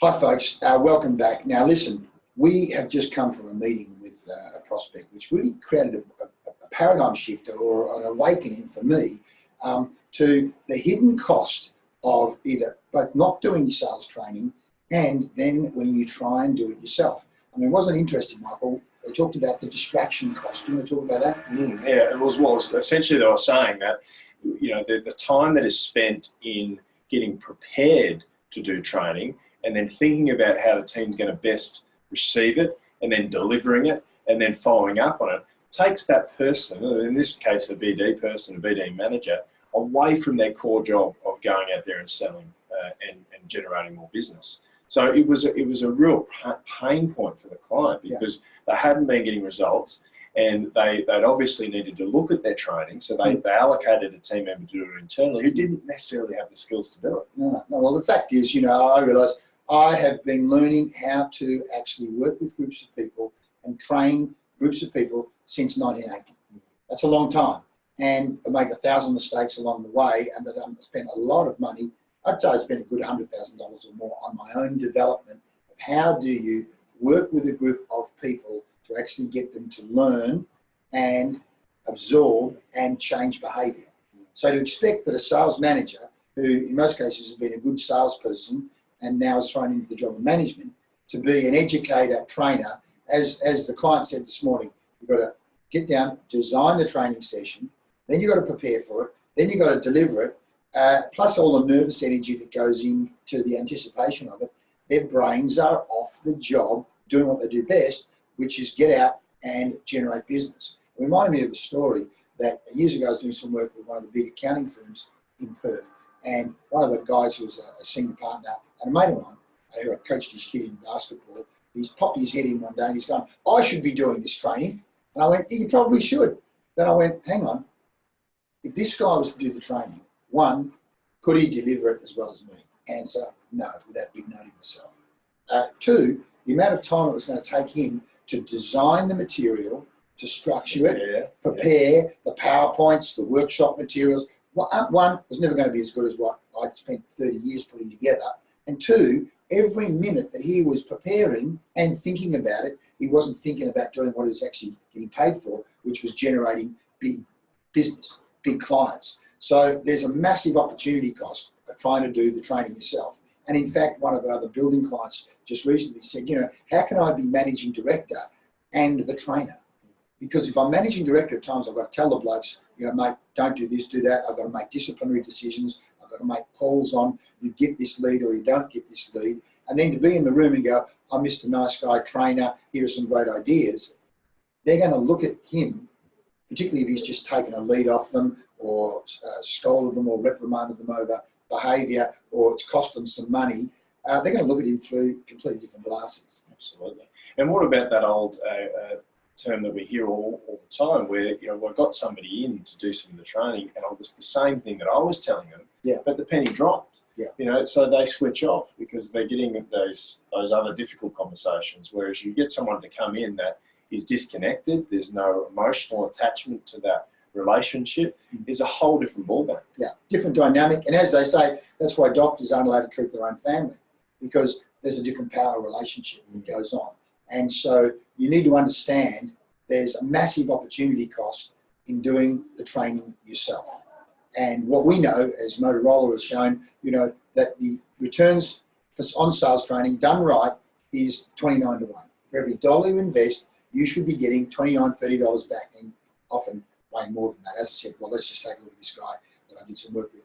Hi folks, welcome back. Now listen, we have just come from a meeting with a prospect which really created a paradigm shift or an awakening for me to the hidden cost of either both not doing your sales training and then when you try and do it yourself. I mean, wasn't interesting, Michael. They talked about the distraction cost. Do you want to talk about that? Yeah, it was essentially they were saying that, you know, the time that is spent in getting prepared to do training and then thinking about how the team's going to best receive it and then delivering it and then following up on it takes that person, in this case a BD person, a BD manager, away from their core job of going out there and selling and generating more business. So it was a real pain point for the client because they hadn't been getting results and they'd obviously needed to look at their training, so they allocated a team member to do it internally who didn't necessarily have the skills to do it. No. Well, the fact is, you know, I realised I have been learning how to actually work with groups of people and train groups of people since 1980. That's a long time. And I made 1,000 mistakes along the way, and I spent a lot of money. I'd say I spent a good $100,000 or more on my own development of how do you work with a group of people to actually get them to learn and absorb and change behaviour. So to expect that a sales manager, who in most cases has been a good salesperson and now is thrown into the job of management, to be an educator, trainer, as the client said this morning, you've got to get down, design the training session, then you've got to prepare for it, then you've got to deliver it, plus all the nervous energy that goes into the anticipation of it. Their brains are off the job doing what they do best, which is get out and generate business. It reminded me of a story that years ago I was doing some work with one of the big accounting firms in Perth, and one of the guys who was a senior partner and a mate of mine, who had coached his kid in basketball, he's popped his head in one day and he's gone, I should be doing this training. And I went, yeah, you probably should. Then I went, hang on, if this guy was to do the training, one, could he deliver it as well as me? Answer, no, without big noting myself. Two, the amount of time it was going to take him to design the material, to structure it, prepare the PowerPoints, the workshop materials. One, was never going to be as good as what I'd spent 30 years putting together. And two, every minute that he was preparing and thinking about it, he wasn't thinking about doing what he was actually getting paid for, which was generating big business, big clients. So there's a massive opportunity cost of trying to do the training yourself. And in fact, one of our other building clients just recently said, you know, how can I be managing director and the trainer? Because if I'm managing director at times, I've got to tell the blokes, you know, mate, don't do this, do that. I've got to make disciplinary decisions. I've got to make calls on you get this lead or you don't get this lead. And then to be in the room and go, I'm Mr. Nice Guy trainer, here are some great ideas. They're going to look at him, particularly if he's just taken a lead off them or scolded them or reprimanded them over behaviour or it's cost them some money. They're going to look at him through completely different glasses. Absolutely. And what about that old term that we hear all the time where, you know, we got somebody in to do some of the training and it was the same thing that I was telling them, but the penny dropped. You know, so they switch off because they're getting those other difficult conversations, whereas you get someone to come in that is disconnected, there's no emotional attachment to that relationship, is a whole different ballgame. Yeah, different dynamic. And as they say, that's why doctors aren't allowed to treat their own family, because there's a different power relationship that goes on. And so you need to understand there's a massive opportunity cost in doing the training yourself. And what we know, as Motorola has shown, you know, that the returns on sales training done right is 29 to 1. For every dollar you invest, you should be getting $29, $30 back, and often way more than that. As I said, well, let's just take a look at this guy that I did some work with.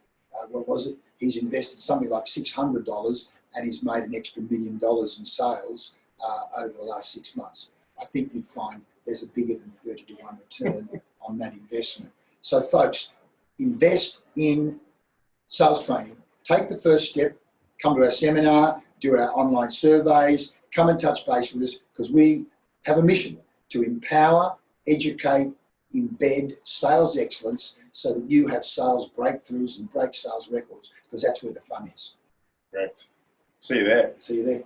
What was it? He's invested something like $600 and he's made an extra $1 million in sales over the last 6 months. I think you'd find there's a bigger than 30 to 1 return on that investment. So folks, invest in sales training. Take the first step, come to our seminar, do our online surveys, come and touch base with us, because we have a mission to empower, educate, embed sales excellence so that you have sales breakthroughs and break sales records, because that's where the fun is. Correct. See you there. See you there.